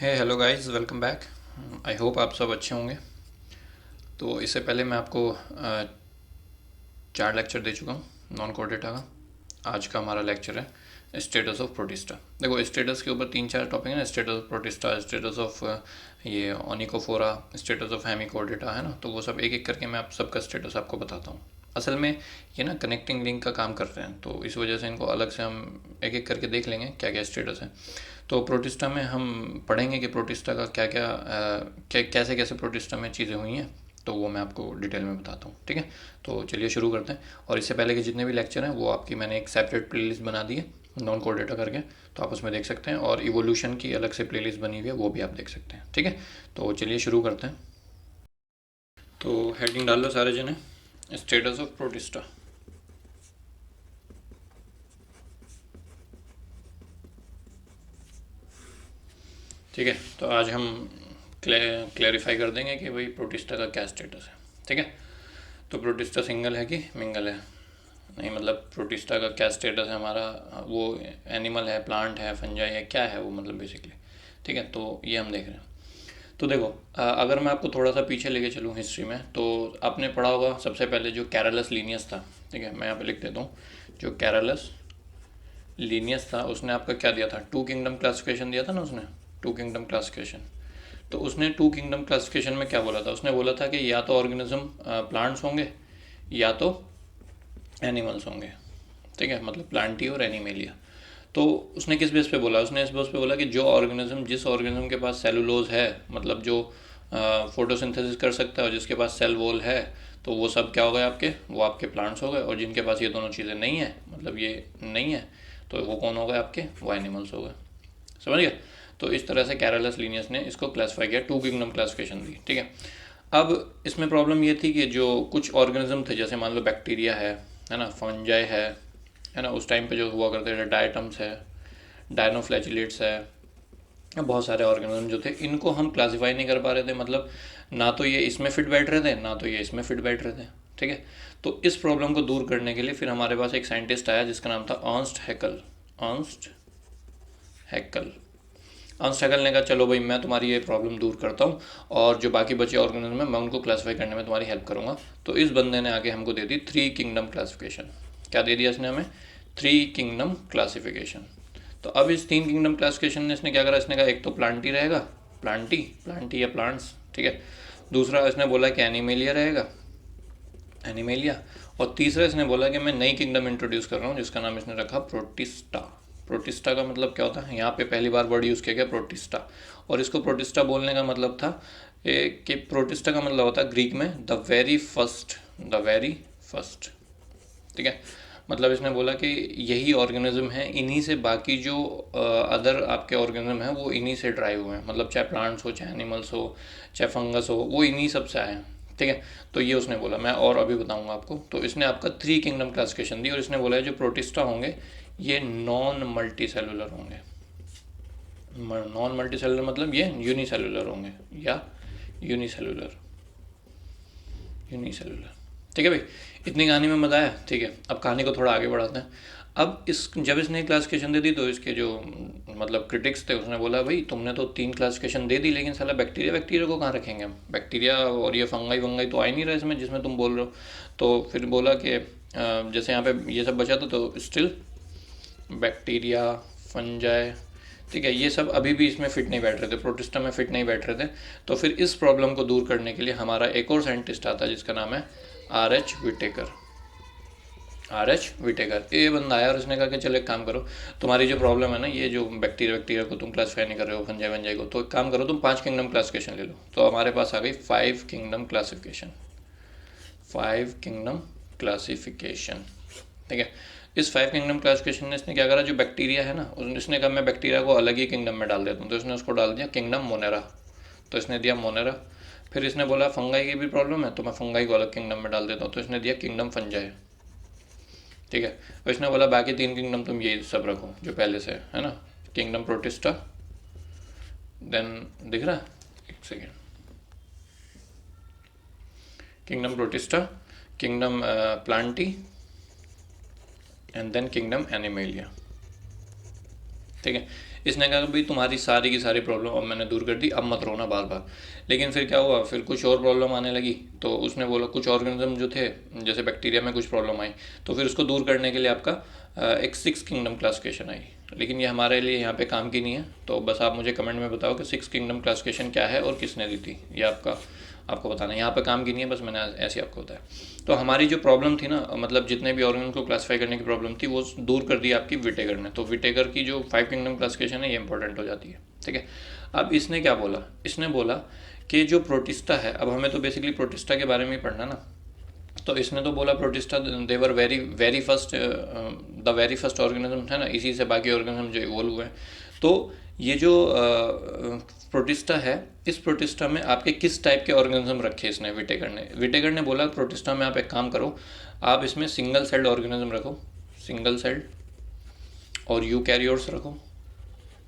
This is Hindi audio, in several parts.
Hello guys, welcome back. I hope आप सब अच्छे होंगे। तो इससे पहले मैं आपको 4 लेक्चर दे चुका हूँ नॉन कोर डेटा का। आज का हमारा लेक्चर है स्टेटस ऑफ प्रोटिस्टा। देखो, स्टेटस के ऊपर 3-4 टॉपिक है ना। Status of protista, status of ये ओनिकोफोरा, स्टेटस ऑफ हेमिकोडेटा, है ना। तो वो सब एक एक करके मैं आप सबका स्टेटस आपको बताता हूँ। असल में ये ना कनेक्टिंग लिंक का काम करते हैं, तो इस वजह से इनको अलग से हम एक एक करके देख लेंगे क्या क्या स्टेटस है। तो प्रोटिस्टा में हम पढ़ेंगे कि प्रोटिस्टा का क्या क्या कैसे कैसे प्रोटिस्टा में चीज़ें हुई हैं। तो वो मैं आपको डिटेल में बताता हूँ, ठीक है। तो चलिए शुरू करते हैं। और इससे पहले के जितने भी लेक्चर हैं वो आपकी मैंने एक सेपरेट प्लेलिस्ट बना दी है नॉन कोर डेटा करके, तो आप उसमें देख सकते हैं। और इवोल्यूशन की अलग से प्लेलिस्ट बनी हुई है, वो भी आप देख सकते हैं, ठीक है। तो चलिए शुरू करते हैं। तो हेडिंग डाल लो सारे जने, स्टेटस ऑफ प्रोटिस्टा। ठीक है, तो आज हम क्लैरिफाई कर देंगे कि भाई प्रोटिस्टा का क्या स्टेटस है, ठीक है। तो प्रोटिस्टा सिंगल है कि मिंगल है, नहीं मतलब प्रोटिस्टा का क्या स्टेटस है हमारा, वो एनिमल है, प्लांट है, फंजाई है, क्या है वो, मतलब बेसिकली, ठीक है। तो ये हम देख रहे हैं। तो देखो, अगर मैं आपको थोड़ा सा पीछे लेके चलूँ हिस्ट्री में, तो आपने पढ़ा होगा सबसे पहले जो कैरलस लीनियस था, ठीक है। मैं यहाँ पे लिख देता हूँ। जो कैरलस लीनियस था उसने आपका क्या दिया था, टू किंगडम क्लासिफिकेशन दिया था ना उसने, टू किंगडम क्लासिफिकेशन। तो उसने टू किंगडम क्लासिफिकेशन में क्या बोला था, उसने बोला था कि या तो ऑर्गेनिज्म प्लांट्स होंगे या तो एनिमल्स होंगे, ठीक है, मतलब प्लांटी और एनिमेलिया। तो उसने किस बेस पे बोला, उसने इस बेस पे बोला कि जो ऑर्गेनिज्म, जिस ऑर्गेनिज्म के पास सेलुलोज है, मतलब जो फोटोसिंथेसिस कर सकता है और जिसके पास सेल वॉल है, तो वो सब क्या हो गए आपके, वो आपके प्लांट्स हो गए। और जिनके पास ये दोनों चीज़ें नहीं है, मतलब ये नहीं है, तो वो कौन हो गए आपके, वो एनिमल्स हो गए। समझ गए। तो इस तरह से कैरलस लीनियस ने इसको क्लासीफाई किया, टू किंगडम क्लासिफिकेशन दी, ठीक है। अब इसमें प्रॉब्लम ये थी कि जो कुछ ऑर्गेनिज्म थे, जैसे मान लो बैक्टीरिया है ना, फंजाई है ना, उस टाइम पे जो हुआ करते थे, डायटम्स है, डायनोफ्लैचिलेट्स है, बहुत सारे ऑर्गेनिज्म जो थे, इनको हम क्लासीफाई नहीं कर पा रहे थे। मतलब ना तो ये इसमें फिट बैठ रहे थे, ना तो ये इसमें फिट बैठ रहे थे, ठीक है। तो इस प्रॉब्लम को दूर करने के लिए फिर हमारे पास एक साइंटिस्ट आया जिसका नाम था अर्नस्ट हैकल। अर्नस्ट हैकल। अंश हैकल ने कहा चलो भाई, मैं तुम्हारी ये प्रॉब्लम दूर करता हूँ, और जो बाकी बचे ऑर्गेनिज्म है मैं उनको क्लासीफाई करने में तुम्हारी हेल्प करूँगा। तो इस बंदे ने आगे हमको दे दी थ्री किंगडम क्लासिफिकेशन। क्या दे दिया इसने हमें, थ्री किंगडम क्लासिफिकेशन। तो अब इस तीन किंगडम क्लासिफिकेशन ने इसने क्या करा, इसने कहा एक तो प्लांटी रहेगा, प्लांटी प्लांटी या प्लांट्स, ठीक है। दूसरा इसने बोला कि एनिमेलिया रहेगा, एनिमेलिया। और तीसरा इसने बोला कि मैं नई किंगडम इंट्रोड्यूस कर रहा हूँ जिसका नाम इसने रखा प्रोटिस्टा। प्रोटिस्टा का मतलब क्या होता है, यहाँ पे पहली बार वर्ड यूज़ किया गया प्रोटिस्टा। और इसको प्रोटिस्टा बोलने का मतलब था कि प्रोटिस्टा का मतलब होता है ग्रीक में the very first, the very first, ठीक है। मतलब इसने बोला कि यही ऑर्गेनिज्म है, इन्हीं से बाकी जो अदर आपके ऑर्गेनिज्म हैं वो इन्हीं से ड्राइव हुए हैं, मतलब चाहे प्लांट्स हो, चाहे एनिमल्स हो, चाहे फंगस हो, वो इन्हीं सब से आए हैं, ठीक है। तो ये उसने बोला, मैं और अभी बताऊंगा आपको। तो इसने आपका थ्री किंगडम क्लासिफिकेशन दी, और इसने बोला है जो प्रोटिस्टा होंगे ये नॉन मल्टी सेलुलर होंगे। नॉन मल्टी सेलुलर मतलब ये यूनिसेलुलर होंगे, या यूनिसेलुलर, यूनिसेलुलर, ठीक है भाई। इतनी कहानी में मजा आया, ठीक है। अब कहानी को थोड़ा आगे बढ़ाते हैं। अब इस जब इसने क्लासिफिकेशन दे दी, तो इसके जो मतलब क्रिटिक्स थे उसने बोला भाई तुमने तो तीन क्लासिफिकेशन दे दी, लेकिन साला बैक्टीरिया, बैक्टीरिया को कहाँ रखेंगे हम, बैक्टीरिया और ये फंगाई वंगाई तो आ ही नहीं रहा इसमें जिसमें तुम बोल रहे हो। तो फिर बोला कि जैसे यहाँ पे ये सब बचा था, तो स्टिल बैक्टीरिया, फंजाई, ठीक है, ये सब अभी भी इसमें फिट नहीं बैठ रहे थे, प्रोटिस्टा में फिट नहीं बैठ रहे थे। तो फिर इस प्रॉब्लम को दूर करने के लिए हमारा एक और साइंटिस्ट आता है जिसका नाम है R H Whittaker. R H Whittaker, ये बंदा आया और उसने कहा कि चलो एक काम करो, तुम्हारी जो प्रॉब्लम है ना, ये जो बैक्टीरिया, बैक्टीरिया को तुम क्लासीफाई नहीं कर रहे हो, फंजाई वंजाई को, तो एक काम करो तुम पांच किंगडम क्लासिफिकेशन ले लो। तो हमारे पास आ गई five kingdom classification, five kingdom classification, ठीक है। इस फाइव किंगडम क्लासिफिकेशन ने इसने क्या करा, जो बैक्टीरिया है ना, उसने कहा मैं बैक्टीरिया को अलग ही किंगडम में डाल देता हूँ, तो इसने उसको डाल दिया किंगडम मोनेरा। तो इसने दिया मोनेरा। फिर इसने बोला फंगाई की भी प्रॉब्लम है, तो मैं फंगाई को अलग किंगडम में डाल देता हूँ, तो इसने दिया किंगडम फंजाई, ठीक है। और इसने बोला बाकी तीन किंगडम तुम ये सब रखो जो पहले से है ना, किंगडम प्रोटिस्टा, देन दिख रहा है, एक second, kingdom Protista, kingdom Plantae, and then kingdom Animalia, ठीक है। इसने कहा कि भाई तुम्हारी सारी की सारी प्रॉब्लम अब मैंने दूर कर दी, अब मत रोना बार बार। लेकिन फिर क्या हुआ, फिर कुछ और प्रॉब्लम आने लगी, तो उसने बोला कुछ ऑर्गेनिज्म जो थे, जैसे बैक्टीरिया में कुछ प्रॉब्लम आई, तो फिर उसको दूर करने के लिए आपका एक 6 किंगडम क्लासिफिकेशन आई। लेकिन ये हमारे लिए यहाँ पे काम की नहीं है, तो बस आप मुझे कमेंट में बताओ कि 6 किंगडम क्लासिफिकेशन क्या है और किसने दी थी, ये आपको बताना है। यहाँ पे काम की नहीं है, बस मैंने ऐसे ही आपको बताया। तो हमारी जो प्रॉब्लम थी ना, मतलब जितने भी ऑर्गन को क्लासीफाई करने की प्रॉब्लम थी, वो दूर कर दी आपकी विटेगर ने। तो विटेगर की जो 5 किंगडम क्लासिफिकेशन है ये इंपॉर्टेंट हो जाती है, ठीक है। अब इसने क्या बोला, इसने बोला कि जो प्रोटिस्टा है, अब हमें तो बेसिकली प्रोटिस्टा के बारे में ही पढ़ना ना, तो इसने तो बोला protista they were very very first, the very first organism है ना, इसी से बाकी ऑर्गेनिज्म जो इवोल्व हुए हैं। तो ये जो प्रोटिस्टा है, इस प्रोटिस्टा में आपके किस टाइप के ऑर्गेनिज्म रखे इसने, विटेगर ने बोला प्रोटिस्टा में आप एक काम करो, आप इसमें सिंगल सेल्ड ऑर्गेनिज्म रखो, सिंगल सेल्ड, और यूकैरियोट्स रखो,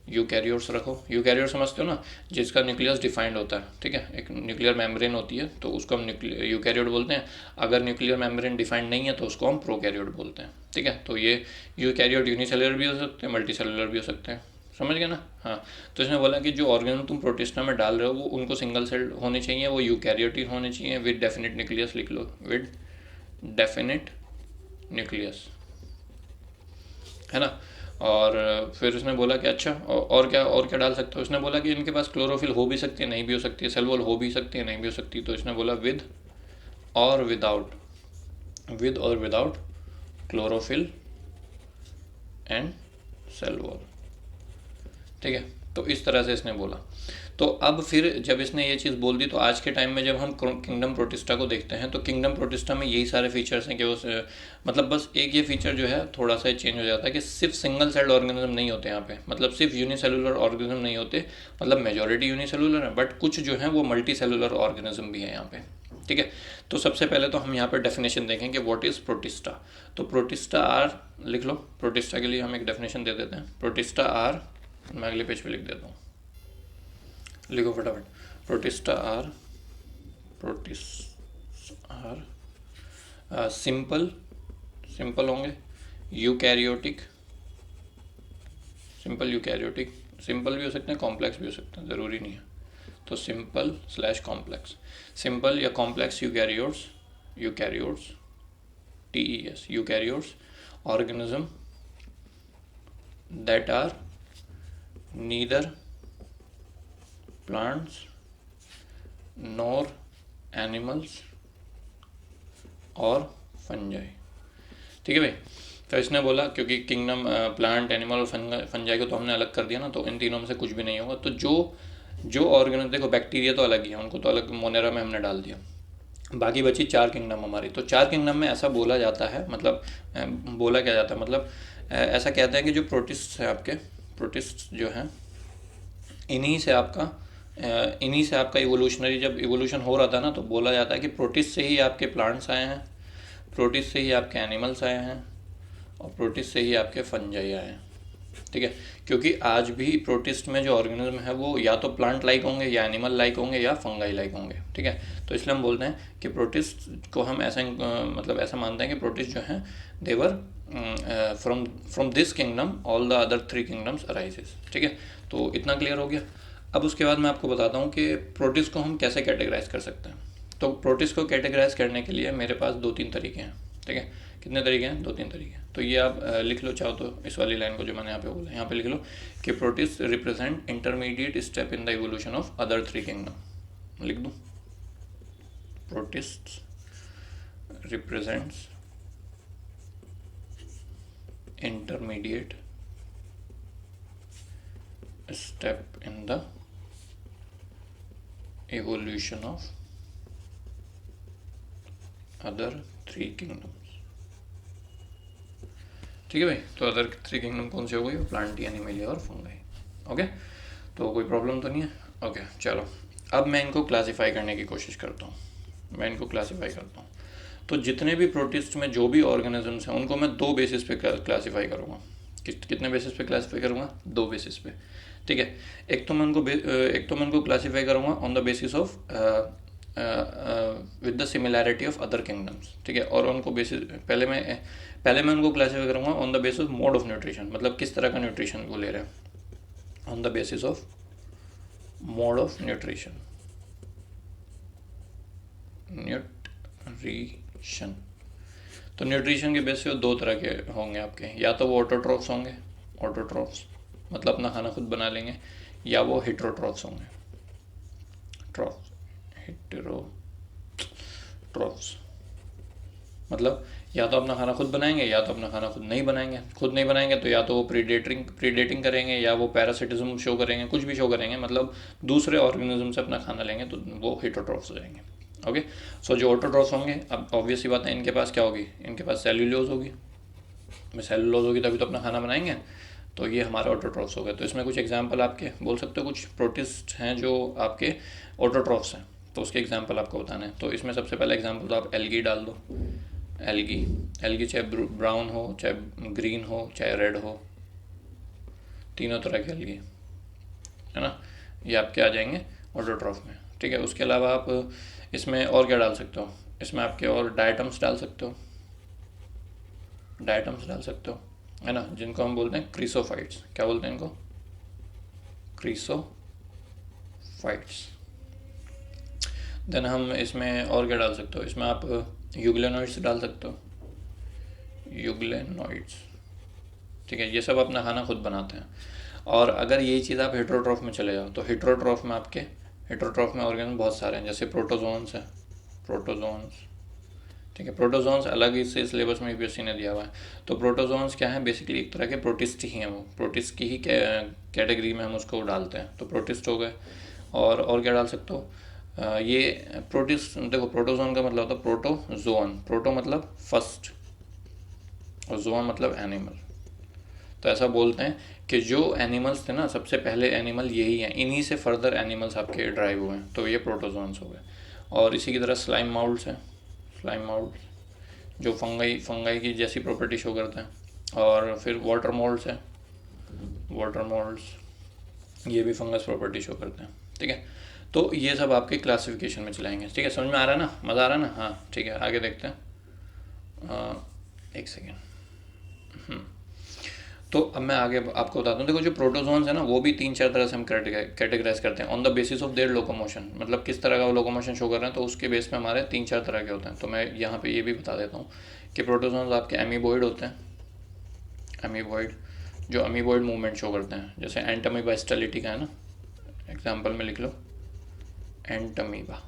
यूकैरियोट्स रखो। यूकैरियोट समझते हो ना, जिसका न्यूक्लियस डिफाइंड होता है, ठीक है, एक न्यूक्लियर मेम्ब्रेन होती है, तो उसको हम यूकैरियोट बोलते हैं। अगर न्यूक्लियर मेम्ब्रेन डिफाइंड नहीं है तो उसको हम प्रोकैरियोट बोलते हैं, ठीक है। तो ये यूकैरियोट यूनिसेलुलर भी हो सकते हैं, मल्टी सेलुलर भी हो सकते हैं, समझ गए ना। हाँ, तो इसने बोला कि जो ऑर्गेनिज्म तुम प्रोटिस्टा में डाल रहे हो वो उनको सिंगल सेल होने चाहिए, वो यूकैरियोट ही होने चाहिए, विद डेफिनेट न्यूक्लियस, लिख लो, विद डेफिनेट न्यूक्लियस, है ना। और फिर उसने बोला कि अच्छा और क्या डाल सकते हो। उसने बोला कि इनके पास क्लोरोफिल हो भी सकती है, नहीं भी हो सकती है, सेल वॉल हो भी सकती है, नहीं भी हो सकती। तो इसने बोला विद और without chlorophyll and cell wall, ठीक है। तो इस तरह से इसने बोला। तो अब फिर जब इसने ये चीज़ बोल दी, तो आज के टाइम में जब हम किंगडम प्रोटिस्टा को देखते हैं, तो किंगडम प्रोटिस्टा में यही सारे फीचर्स हैं कि वो मतलब बस एक ये फीचर जो है थोड़ा सा चेंज हो जाता है कि सिर्फ सिंगल सेल्ड ऑर्गेनिज्म नहीं होते यहाँ पे, मतलब सिर्फ यूनिसेलुलर ऑर्गेनिज्म नहीं होते, मतलब मेजॉरिटी यूनिसेलुलर है, बट कुछ जो है वो मल्टी सेलुलर ऑर्गेनिज्म भी है यहाँ पे, ठीक है। तो सबसे पहले तो हम यहाँ पर डेफिनेशन देखेंगे व्हाट इज़ प्रोटिस्टा। तो प्रोटिस्टा आर, लिख लो, प्रोटिस्टा के लिए हम एक डेफिनेशन दे देते हैं। प्रोटिस्टा आर, मैं अगले पेज पे लिख देता हूँ, लिखो फटाफट। प्रोटिस्टा आर सिंपल होंगे, यूकैरियोटिक, सिंपल भी हो सकते हैं, कॉम्प्लेक्स भी हो सकते हैं, ज़रूरी नहीं है। तो सिंपल स्लैश कॉम्प्लेक्स, सिंपल या complex eukaryotes TES, eukaryotes organism that are neither plants nor animals और फंजाई, ठीक है भाई। तो इसने बोला क्योंकि किंगडम प्लांट, एनिमल और फंजाई को तो हमने अलग कर दिया ना, तो इन तीनों में से कुछ भी नहीं होगा। तो जो ऑर्गेनिज्म, देखो बैक्टीरिया तो अलग ही है, उनको तो अलग मोनेरा में हमने डाल दिया, बाकी बची 4 किंगडम हमारी। तो 4 किंगडम में ऐसा बोला जाता है, मतलब बोला क्या जाता है, मतलब ऐसा कहते हैं कि जो प्रोटिस्ट है आपके, प्रोटिस्ट जो हैं, इन्हीं से आपका इवोल्यूशनरी, जब इवोल्यूशन हो रहा था ना, तो बोला जाता है कि प्रोटिस्ट से ही आपके प्लांट्स आए हैं, प्रोटिस्ट से ही आपके एनिमल्स आए हैं, और प्रोटिस्ट से ही आपके फंजाई आए हैं, ठीक है। क्योंकि आज भी प्रोटिस्ट में जो ऑर्गेनिज्म है वो या तो प्लांट लाइक होंगे, या एनिमल लाइक होंगे, या फंगाई लाइक होंगे, ठीक है। तो इसलिए हम बोलते हैं कि प्रोटिस्ट को हम ऐसा मतलब ऐसा मानते हैं कि प्रोटिस्ट जो हैं they were from this kingdom all the other 3 kingdoms arises, ठीक है। तो इतना क्लियर हो गया। अब उसके बाद मैं आपको बताता हूँ कि प्रोटिस्ट को हम कैसे कैटेगराइज कर सकते हैं। तो प्रोटिस्ट को कैटेगराइज करने के लिए मेरे पास 2-3 तरीके हैं, ठीक है। कितने तरीके हैं? 2-3 तरीके। तो ये आप लिख लो चाहो तो, इस वाली लाइन को जो मैंने यहाँ पे बोला, यहाँ पे लिख लो कि protist represent intermediate step in the evolution of other 3 kingdom. लिख दूँ, protist represents intermediate step in the evolution of other 3 kingdoms, ठीक है भाई। तो अदर 3 किंगडम कौन से हो गई? प्लांटी, एनिमलिया और फंगाई, ओके। तो कोई प्रॉब्लम तो नहीं है, ओके। चलो अब मैं इनको क्लासीफाई करने की कोशिश करता हूँ। तो जितने भी प्रोटिस्ट में जो भी ऑर्गेनिजम्स हैं उनको मैं 2 बेसिस पे क्लासीफाई करूँगा। कितने बेसिस पे क्लासीफाई करूँगा? 2 बेसिस पे, ठीक है। एक तो मैं उनको क्लासीफाई करूँगा on the basis of with the similarity of other kingdoms, ठीक है। और उनको बेसिस पहले मैं उनको क्लासीफाई करूँगा on the basis of mode of nutrition, मतलब किस तरह का न्यूट्रिशन वो ले रहे हैं, on the basis of mode of nutrition. Nutrition, तो न्यूट्रिशन के बेस पे दो तरह के होंगे आपके, या तो वो ऑटोट्रॉफ्स होंगे, ऑटोट्रॉफ्स मतलब अपना खाना खुद बना लेंगे, या वो हेटेरोट्रॉफ्स होंगे, ट्रॉफ्स, हेटेरोट्रॉफ्स मतलब या तो अपना खाना खुद बनाएंगे या तो अपना खाना खुद नहीं बनाएंगे। खुद नहीं बनाएंगे तो या तो वो प्रीडेटिंग करेंगे, या वो पैरासिटिज्म शो करेंगे, कुछ भी शो करेंगे, मतलब दूसरे ऑर्गेनिज्म से अपना खाना लेंगे, तो वो हेटेरोट्रॉफ्स हो जाएंगे। ओके, सो जो ऑटोट्रॉफ्स होंगे, अब ऑब्वियस सी बात है, इनके पास क्या होगी, इनके पास सेल्यूलोज होगी, में सेल्यूलोज होगी तभी तो अपना खाना बनाएंगे, तो ये हमारे ऑटोट्रॉफ्स हो गए। तो इसमें कुछ एग्जांपल आपके बोल सकते हो, कुछ प्रोटिस्ट हैं जो आपके ऑटोट्रॉफ्स हैं, तो उसके एग्जांपल आपको बताने हैं। तो इसमें सबसे पहला एग्जांपल तो आप एल्गी डाल दो। एल्गी, एल्गी चाहे ब्राउन हो, चाहे ग्रीन हो, चाहे रेड हो, तीनों तरह के एल्गी, है ना, ये आपके आ जाएंगे ऑटोट्रॉफ में। ठीक है, उसके अलावा आप इसमें और क्या डाल सकते हो, इसमें आपके और डायटम्स डाल सकते हो, डायटम्स डाल सकते हो, है ना, जिनको हम बोलते हैं क्रीसोफाइट्स। क्या बोलते हैं इनको, क्रीसोफाइट्स। देन हम इसमें और क्या डाल सकते हो, इसमें आप यूग्लेनोइड्स डाल सकते हो, यूग्लेनोइड्स। ठीक है, ये सब अपना खाना खुद बनाते हैं। और अगर यही चीज़ आप हेटेरोट्रॉफ में चले जाओ, तो हेटेरोट्रॉफ में आपके, हेटेरोट्रॉफ में ऑर्गेनिज्म बहुत सारे हैं, जैसे प्रोटोजोन्स है, प्रोटोजोन्स। ठीक है, प्रोटोजोन्स अलग ही से सिलेबस में यूपीएससी ने दिया हुआ है। तो प्रोटोजोन्स क्या है, बेसिकली एक तरह के प्रोटिस्ट ही हैं, वो प्रोटिस्ट की ही कैटेगरी में हम उसको डालते हैं, तो प्रोटिस्ट हो गए। और क्या डाल सकते हो, ये प्रोटिस्ट, देखो प्रोटोजोन का मतलब होता है प्रोटोजोन, प्रोटो मतलब फर्स्ट और जोन मतलब एनिमल। तो ऐसा बोलते हैं कि जो एनिमल्स थे ना, सबसे पहले एनिमल यही हैं, इन्हीं से फर्दर एनिमल्स आपके ड्राइव हुए हैं, तो ये प्रोटोजोन्स हो गए। और इसी की तरह स्लाइम माउल्ड्स हैं, स्लाइम माउल्ड जो फंगाई की जैसी प्रॉपर्टी शो करते हैं। और फिर वाटर मोल्ड्स हैं, वाटर मोल्ड्स ये भी फंगस प्रॉपर्टी शो करते हैं। ठीक है, तो ये सब आपके क्लासिफिकेशन में चलाएंगे। ठीक है, समझ में आ रहा है ना, मज़ा आ रहा है ना। हाँ ठीक है, आगे देखते हैं। एक सेकेंड। तो अब मैं आगे आपको बताता हूँ। देखो जो प्रोटोजोन्स है ना, वो भी 3-4 तरह से हम कैटेगराइज करते हैं on the basis of their locomotion, मतलब किस तरह का वो लोकोमोशन शो कर रहे हैं, तो उसके बेस पे हमारे 3-4 तरह के होते हैं। तो मैं यहाँ पे ये भी बता देता हूँ कि प्रोटोजोन्स आपके एमीबॉइड होते हैं, एमीबॉइड जो अमीबॉइड मूवमेंट शो करते हैं, जैसे एंटमीबा स्टेलिटी का है ना, एग्जाम्पल में लिख लो एंटमीबा।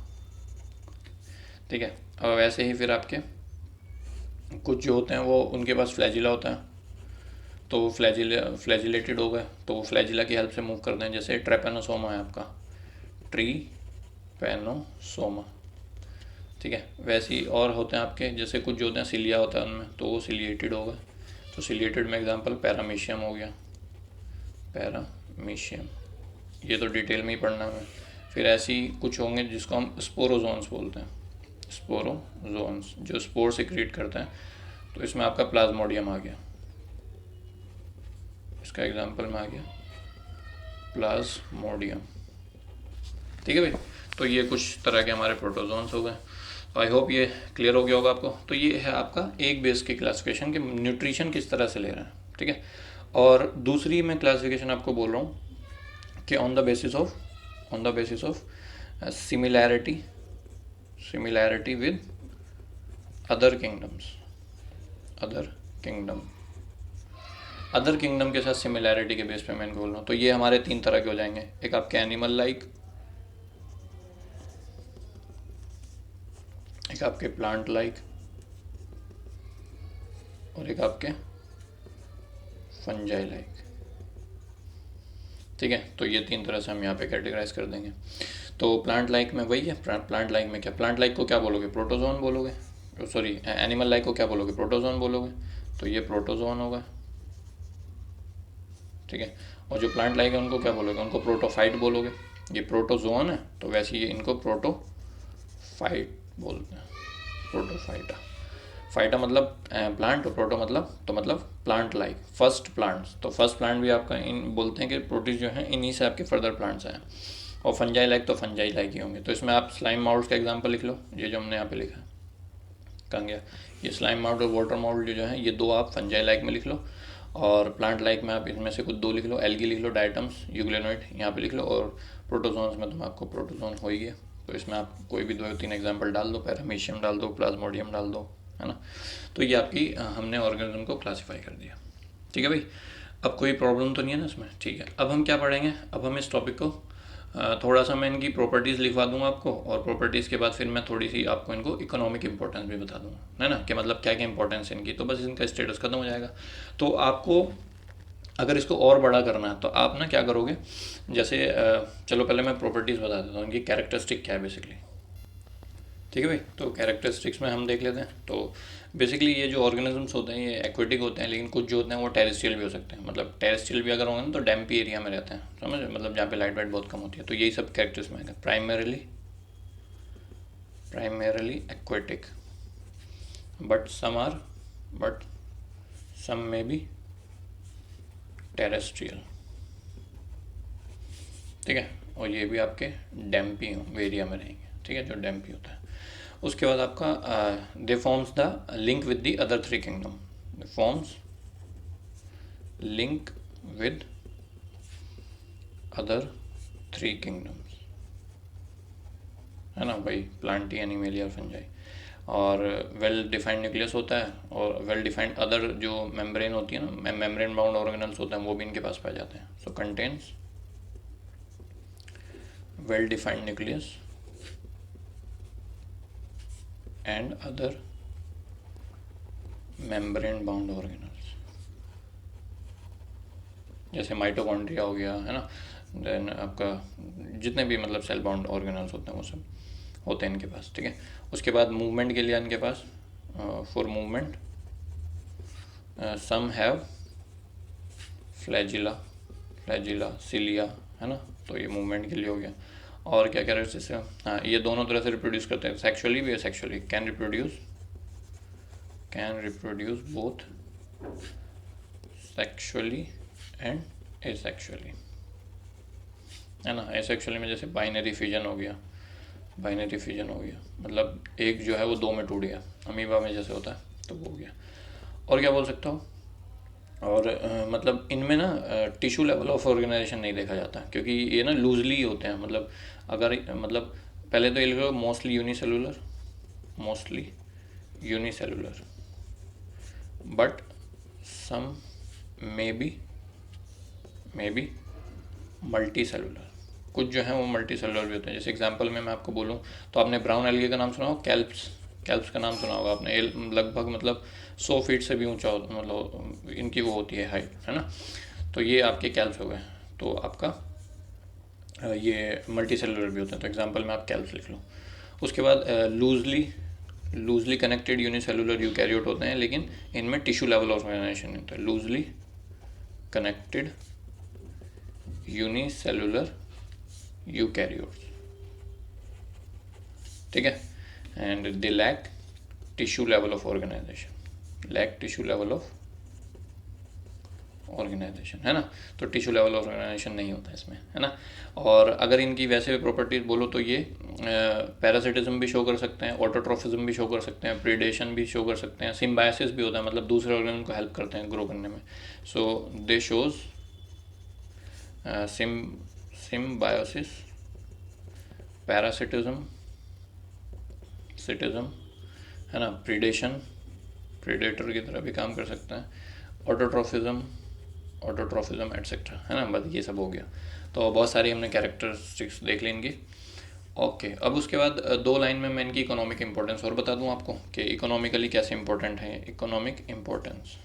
ठीक है, अब वैसे ही फिर आपके कुछ जो होते हैं वो उनके पास फ्लैजिला होता है, तो वो फ्लैजिलेटेड हो गए, तो वो फ्लैजिला की हेल्प से मूव करते हैं, जैसे ट्रेपेनोसोमा है आपका, ट्रीपेनोसोमा। ठीक है, वैसे ही और होते हैं आपके, जैसे कुछ जो होते हैं सिलिया होता है उनमें, तो वो सिलिएटेड हो गए। तो सिलिएटेड में एग्जांपल पैरामीशियम हो गया, पैरामीशियम, ये तो डिटेल में ही पढ़ना है। फिर ऐसे ही कुछ होंगे जिसको हम स्पोरोजोन्स बोलते हैं, स्पोरोजोन्स जो स्पोर से क्रिएट करते हैं, तो इसमें आपका प्लाज्मोडियम आ गया, इसका एग्जांपल में आ गया प्लाज्मोडियम। ठीक है भाई, तो ये कुछ तरह के हमारे प्रोटोजोन्स हो गए। तो आई होप ये क्लियर हो गया होगा आपको। तो ये है आपका एक बेस की क्लासिफिकेशन कि न्यूट्रिशन किस तरह से ले रहे हैं। ठीक है, और दूसरी मैं क्लासिफिकेशन आपको बोल रहा हूँ कि on the basis of similarity with other kingdom के साथ सिमिलैरिटी के बेस पे मैं इनको बोल रहा हूँ। तो ये हमारे 3 तरह के हो जाएंगे, एक आपके एनिमल लाइक, एक आपके प्लांट लाइक, और एक आपके फंजाई लाइक। ठीक है, तो ये 3 तरह से हम यहाँ पे कैटेगराइज कर देंगे। तो प्लांट लाइक में वही है, प्लांट लाइक में क्या, प्लांट लाइक को क्या बोलोगे, प्रोटोजोन बोलोगे, सॉरी एनिमल लाइक को क्या बोलोगे, प्रोटोजोन बोलोगे, तो ये प्रोटोजोन होगा। ठीक है, और जो प्लांट लाइक है उनको क्या बोलोगे, उनको प्रोटोफाइट बोलोगे। ये प्रोटोजोन है तो वैसे ये इनको प्रोटोफाइट बोलते हैं, प्रोटोफाइटा। फाइटा मतलब प्लांट, और प्रोटो मतलब प्लांट लाइक, फर्स्ट प्लांट्स। तो फर्स्ट प्लांट भी आपका इन बोलते हैं कि प्रोटीज जो हैं इन्हीं से आपके फर्दर प्लांट्स आए। और फंजाई लाइक तो फंजाई लाइक ही होंगे। तो इसमें आप स्लाइम माउल्ड्स का एग्जांपल लिख लो, ये जो हमने यहाँ पे लिखा है, कहाँ गया, ये स्लाइम माउल्ड और वाटर माउल्ड जो है, ये 2 आप फंजाई लाइक में लिख लो। और प्लांट लाइक में आप इनमें से कुछ दो लिख लो, एल्गी लिख लो, डायटम्स, यूग्लेनोइड यहाँ पे लिख लो, और प्रोटोजोन्स में तो आपको प्रोटोजोन हो ही गया, तो इसमें आप कोई भी 2 या 3 एग्जाम्पल डाल दो, पैरामीशियम डाल दो, प्लाज्मोडियम डाल दो, है ना। तो ये आपकी हमने ऑर्गेनिज्म को क्लासीफाई कर दिया। ठीक है भाई, अब कोई प्रॉब्लम तो नहीं है ना इसमें। ठीक है, अब हम क्या पढ़ेंगे, अब हम इस टॉपिक को थोड़ा सा मैं इनकी प्रॉपर्टीज़ लिखवा दूंगा आपको, और प्रॉपर्टीज़ के बाद फिर मैं थोड़ी सी आपको इनको इकोनॉमिक इंपॉर्टेंस भी बता दूंगा, है ना, कि मतलब क्या क्या इंपॉर्टेंस है इनकी, तो बस इनका स्टेटस खत्म हो जाएगा। तो आपको अगर इसको और बड़ा करना है तो आप ना क्या करोगे, जैसे चलो पहले मैं प्रॉपर्टीज़ बता देता हूँ, इनकी कैरेक्टरिस्टिक क्या है बेसिकली। ठीक है भाई, तो कैरेक्टरिस्टिक्स में हम देख लेते हैं। तो बेसिकली ये जो ऑर्गेनिजम्स होते हैं ये एक्वेटिक होते हैं, लेकिन कुछ जो होते हैं वो टेरेस्ट्रियल भी हो सकते हैं। मतलब टेरेस्ट्रियल भी अगर होंगे ना तो डैम्पी एरिया में रहते हैं, समझ, मतलब जहाँ पे लाइट वाइट बहुत कम होती है। तो यही सब कैरेक्टर्स में आएगा, प्राइमरली एक्वेटिक, बट सम में भी टेरेस्ट्रियल। ठीक है, और ये भी आपके डैम्पी एरिया में रहेंगे। ठीक है, जो डैम्पी होता है। उसके बाद आपका दे forms the link with the other 3 kingdom, forms link with other 3 kingdoms, है ना भाई, प्लांटी, एनिमेलिया, फंजाई। और वेल डिफाइंड न्यूक्लियस होता है, और वेल डिफाइंड अदर जो मेम्ब्रेन होती है ना, मेम्ब्रेन बाउंड ऑर्गेनल्स होते हैं, वो भी इनके पास पाए जाते हैं। So contains well defined nucleus and other membrane bound organelles, जैसे माइटोकॉन्ड्रिया हो गया, है ना, देन आपका जितने भी मतलब सेल बाउंड ऑर्गेनल्स होते हैं वो सब होते हैं इनके पास। ठीक है, उसके बाद मूवमेंट के लिए इनके पास for movement some have flagella cilia, है ना, तो ये मूवमेंट के लिए हो गया। और क्या कह रहे हैं जैसे, हाँ, ये दोनों तरह से रिप्रोड्यूस करते हैं, सेक्सुअली भी, sexually can reproduce both sexually and asexually, है ना। एसेक्सुअली में जैसे बाइनरी फिजन हो गया, मतलब एक जो है वो 2 में टूट गया, अमीबा में जैसे होता है, तो वो हो गया। और क्या बोल सकता हूँ, और मतलब इनमें ना टिश्यू लेवल ऑफ ऑर्गेनाइजेशन नहीं देखा जाता, क्योंकि ये ना लूजली होते हैं। मतलब अगर मतलब पहले तो ये लिखो mostly unicellular, but some may be multicellular, कुछ जो है वो मल्टी सेलुलर भी होते हैं। जैसे एग्जांपल में मैं आपको बोलूँ तो आपने ब्राउन एल्गे का नाम सुना होगा, कैल्प्स का नाम सुना होगा आपने, लगभग मतलब 100 फीट से भी ऊंचा होता, मतलब इनकी वो होती है हाइट, है ना। तो ये आपके कैल्प्स हो गए। तो आपका ये मल्टी सेलुलर भी होते हैं, तो एग्जांपल में आप कैल्प्स लिख लो। उसके बाद लूजली कनेक्टेड यूनिसेलुलर यूकैरियोट होते हैं, लेकिन इनमें टिश्यू लेवल ऑर्गेनाइजेशन होता है। लूजली कनेक्टेड यूनिसेलुलर यूकैरियोट्स, ठीक है, and they lack tissue level of organisation, है ना। तो टिश्यू लेवल ऑर्गेनाइजेशन नहीं होता इसमें, है ना। और अगर इनकी वैसे प्रॉपर्टीज बोलो तो ये पैरासिटिज्म भी शो कर सकते हैं, ऑटोट्रोफिज्म भी शो कर सकते हैं, प्रीडेशन भी शो कर सकते हैं, सिम्बायोसिस भी होता है, मतलब दूसरे ऑर्गेनिज्म को हेल्प करते हैं ग्रो करने में। सो दे शोज सिम्बायोसिस, पैरासिटिज्म, है ना, प्रीडेटर की तरह भी काम कर सकता है, ऑटोट्रोफिज्म एटसेट्रा, है ना। बस ये सब हो गया। तो बहुत सारी हमने कैरेक्टरिस्टिक्स देख ली इनकी। ओके, अब उसके बाद 2 लाइन में मैं इनकी इकोनॉमिक इंपॉर्टेंस और बता दूं आपको कि इकोनॉमिकली कैसे इंपॉर्टेंट है। इकोनॉमिक इंपॉर्टेंस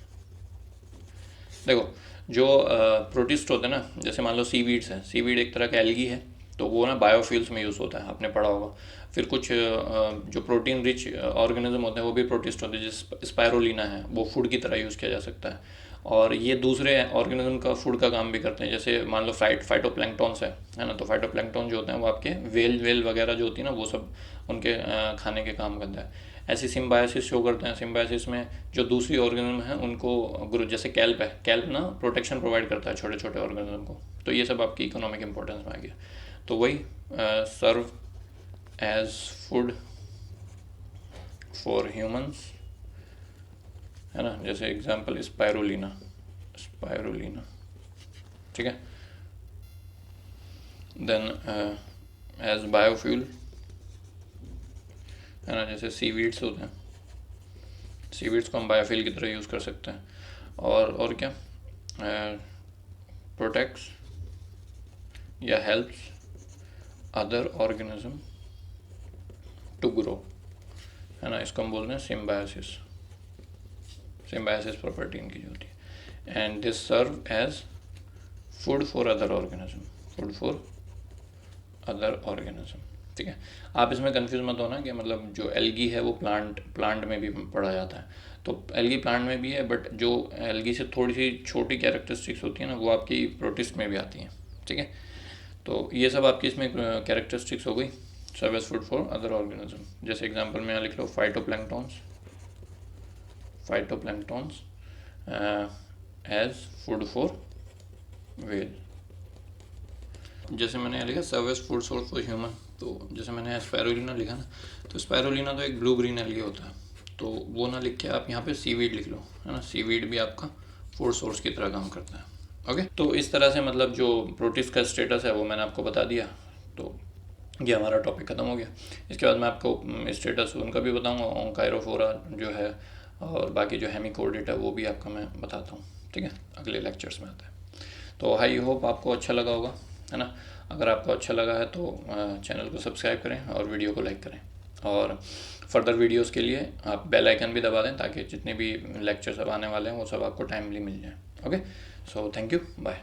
देखो, जो प्रोटिस्ट होते हैं ना, जैसे मान लो सीवीड्स है, सीवीड एक तरह का एल्गी है, तो वो ना बायोफ्यूल्स में यूज़ होता है, आपने पढ़ा होगा। फिर कुछ जो प्रोटीन रिच ऑर्गेनिज्म होते हैं वो भी प्रोटिस्ट होते हैं, जैसे स्पायरोलिना है, वो फूड की तरह यूज़ किया जा सकता है। और ये दूसरे ऑर्गेनिज्म का फूड का काम भी करते हैं, जैसे मान लो फाइटोप्लैंक्टॉन्स है ना। तो फाइटोप्लैंक्टॉन जो होते हैं वो आपके वेल वगैरह जो होती है ना, वो सब उनके खाने के काम करता है। ऐसी सिम्बायोसिस शो करते हैं। सिम्बायोसिस में जो दूसरी ऑर्गेनिज्म है उनको ग्रो, जैसे कैल्प ना प्रोटेक्शन प्रोवाइड करता है छोटे छोटे ऑर्गेनिज्म को। तो ये सब आपकी इकोनॉमिक इंपॉर्टेंस में आ गया। तो वही serve as food for humans, है ना। जैसे एग्जांपल स्पायरुलिना, ठीक है। देन एज बायोफ्यूल, है ना, जैसे सीवीड्स होते हैं, सीवीड्स को हम बायोफ्यूल की तरह यूज़ कर सकते हैं। और क्या, प्रोटेक्ट्स या helps other organism to grow, है ना, इसको हम बोलते हैं सिम्बायोसिस, सिम्बायोसिस प्रॉपर्टी इनकी जो होती है। And this serve as food for other organism, food for other organism, ठीक है। आप इसमें कंफ्यूज मत होना कि मतलब जो एल्गी है वो प्लांट में भी पढ़ा जाता है, तो एल्गी प्लांट में भी है, बट जो एल्गी से थोड़ी सी छोटी कैरेक्टरिस्टिक्स होती है ना, वो आपकी प्रोटिस्ट में भी आती हैं, ठीक है। तो ये सब आपकी इसमें कैरेक्टरिस्टिक्स हो गई, serve as food for other organism. जैसे एग्जांपल में यहाँ लिख लो phytoplanktons, phytoplanktons as food for whale. जैसे मैंने यहाँ लिखा serve as food source for human, तो जैसे मैंने स्पायरुलिना लिखा ना, तो स्पायरुलिना तो एक ब्लू ग्रीन एल्गी होता है, तो वो ना लिख के आप यहाँ पे सीवीड लिख लो, है ना, सीवीड भी आपका फूड सोर्स की तरह काम करता है। ओके, तो इस तरह से मतलब जो प्रोटिस्ट का स्टेटस है वो मैंने आपको बता दिया, तो ये हमारा टॉपिक ख़त्म हो गया। इसके बाद मैं आपको स्टेटस उनका भी बताऊंगा, ओंकायरोफोरा जो है और बाकी जो हेमिकोर्डेटा वो भी आपका मैं बताता हूँ, ठीक है, अगले लेक्चर्स में आता है। तो आई होप आपको अच्छा लगा होगा, है ना। अगर आपको अच्छा लगा है तो चैनल को सब्सक्राइब करें और वीडियो को लाइक करें, और फर्दर वीडियोस के लिए आप बेल आइकन भी दबा दें ताकि जितने भी लेक्चर्स अब आने वाले हैं वो सब आपको टाइमली मिल जाए। Okay, so thank you, bye.